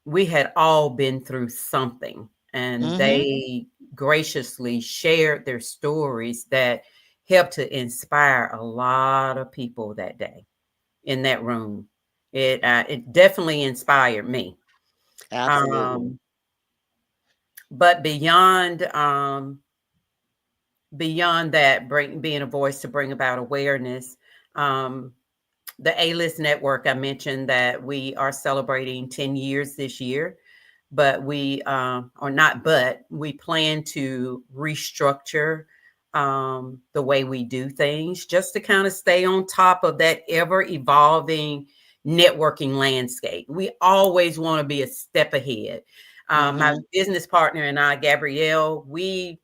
we had all been through something. And Mm-hmm. they graciously shared their stories that helped to inspire a lot of people that day in that room. It definitely inspired me. Absolutely. Um, but beyond that, being a voice to bring about awareness. Um, the A-List Network, I mentioned that we are celebrating 10 years this year, but we plan to restructure the way we do things just to kind of stay on top of that ever evolving networking landscape. We always want to be a step ahead. My Mm-hmm. business partner and I, Gabrielle, we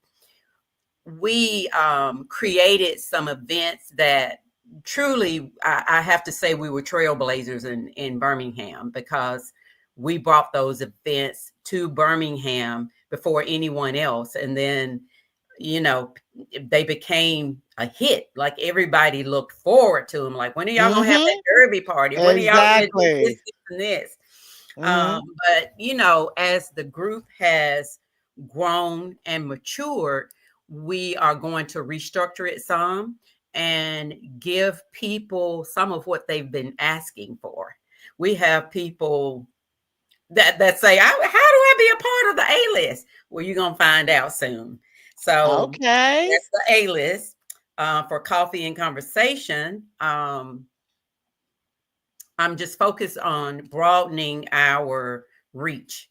created some events that truly, I have to say, we were trailblazers in Birmingham, because we brought those events to Birmingham before anyone else. And then, you know, they became a hit. Like, everybody looked forward to them. Like, when are y'all gonna have that Mm-hmm. derby party? When are y'all gonna do this, Exactly. this, and this? Mm-hmm. But as the group has grown and matured, we are going to restructure it some and give people some of what they've been asking for. We have people that say, "How do I be a part of the A list?" Well, you're gonna find out soon. So Okay. that's the A list for coffee and conversation. I'm just focused on broadening our reach.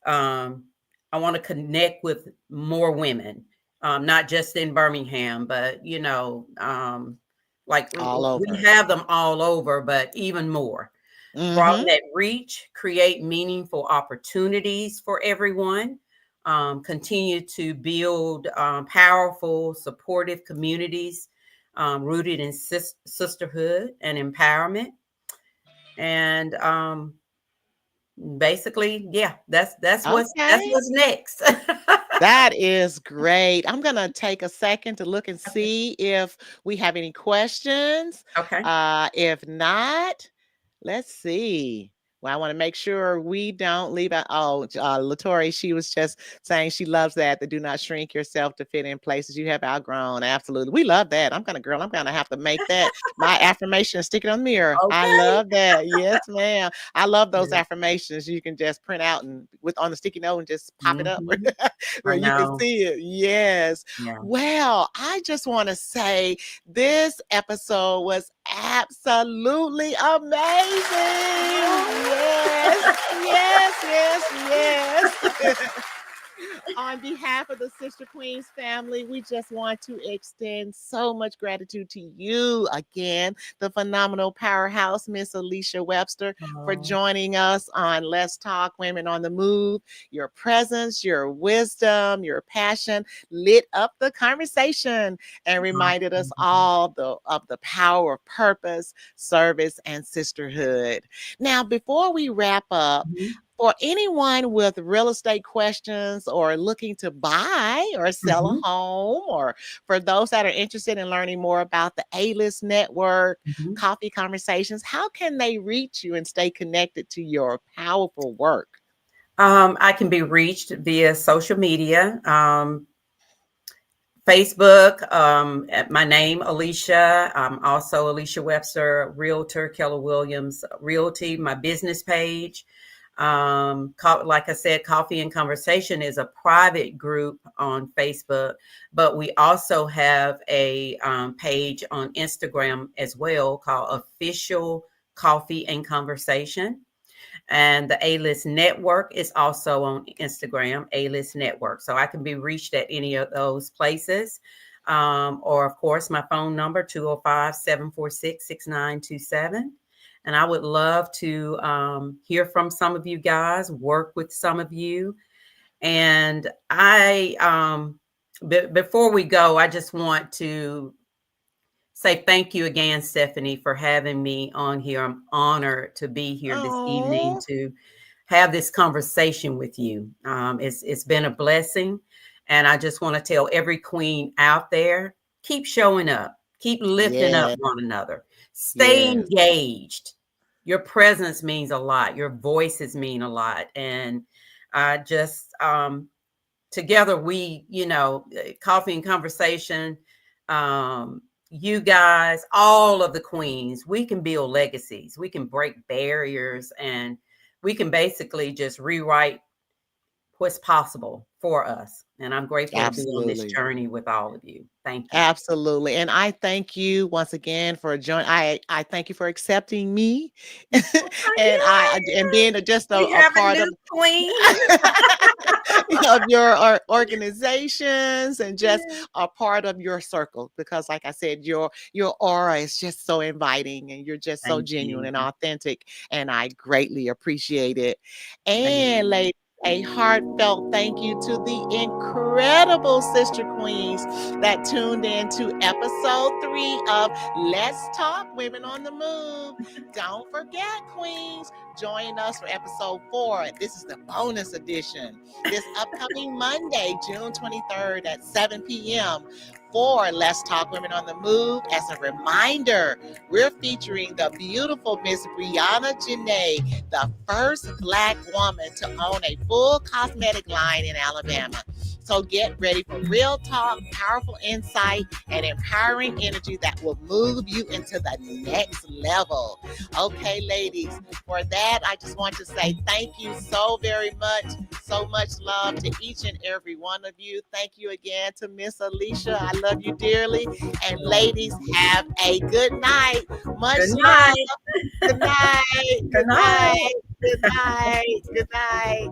Um, I want to connect with more women, not just in Birmingham, but like All we over. have them all over, but even more. Broaden Mm-hmm. that reach, create meaningful opportunities for everyone. Continue to build powerful, supportive communities rooted in sisterhood and empowerment. And basically, yeah, that's Okay. what's next. That is great. I'm gonna take a second to look and Okay. see if we have any questions. Okay. If not, Let's see. Well, I want to make sure we don't leave out. Oh, Latoya, she was just saying she loves that. The do not shrink yourself to fit in places you have outgrown. Absolutely. We love that. Girl, I'm going to have to make that my affirmation and stick it on the mirror. I Okay. love that. Yes, ma'am. I love those Yeah. affirmations. You can just print out and with on the sticky note and just pop it up Mhm. where I you can know. see it. Yes. Yeah. Well, I just want to say this episode was absolutely amazing. Yes, yes, yes, yes. On behalf of the Sister Queens family, we just want to extend so much gratitude to you again, the phenomenal powerhouse, Miss Alicia Webster, for Oh, joining us on Let's Talk Women on the Move. Your presence, your wisdom, your passion lit up the conversation and reminded us awesome. all of the power of purpose, service, and sisterhood. Now, before we wrap up, Mhm. for anyone with real estate questions or looking to buy or sell a Mhm. home, or for those that are interested in learning more about the A-List Network, Mhm. Coffee Conversations, how can they reach you and stay connected to your powerful work? I can be reached via social media. Facebook, at my name, Alicia. I'm also Alicia Webster, Realtor, Keller Williams Realty, my business page. Like I said, Coffee and Conversation is a private group on Facebook, but we also have a page on Instagram as well called Official Coffee and Conversation. And the A-List Network is also on Instagram, A-List Network. So I can be reached at any of those places. Or, of course, my phone number, 205-746-6927. And I would love to hear from some of you guys, work with some of you. And before we go, I just want to say thank you again, Stephanie, for having me on here. I'm honored to be here this evening Oh, to have this conversation with you. It's been a blessing, and I just want to tell every queen out there: keep showing up, keep lifting up yeah, one another, stay yes, engaged. Your presence means a lot. Your voices mean a lot, and I just together we, coffee and conversation. You guys, all of the queens, we can build legacies. We can break barriers, and we can basically just rewrite what's possible for us. And I'm grateful to be on this absolutely. journey with all of you. Thank you. Absolutely. And I thank you once again for joining. I thank you for accepting me and and Yeah, being just we a have a part new of queen. of your organizations and just Yeah, a part of your circle, because like I said, your aura is just so inviting and you're just so thank genuine you. and authentic, and I greatly appreciate it. And Amen. ladies, a heartfelt thank you to the incredible sister queens that tuned in to episode 3 of Let's Talk Women on the Move. Don't forget, queens, join us for episode 4. This is the bonus edition. This upcoming Monday, June 23rd at 7 p.m. for Let's Talk Women on the Move. As a reminder, we're featuring the beautiful Miss Brianna Janae, the first Black woman to own a full cosmetic line in Alabama. So get ready for real talk, powerful insight, and empowering energy that will move you into the next level. Okay, ladies, for that, I just want to say thank you so very much. So much love to each and every one of you. Thank you again to Miss Alicia. I love you dearly. And ladies, have a good night. Much Good love. night. Good night. Good Good night. night. Good night. Good night.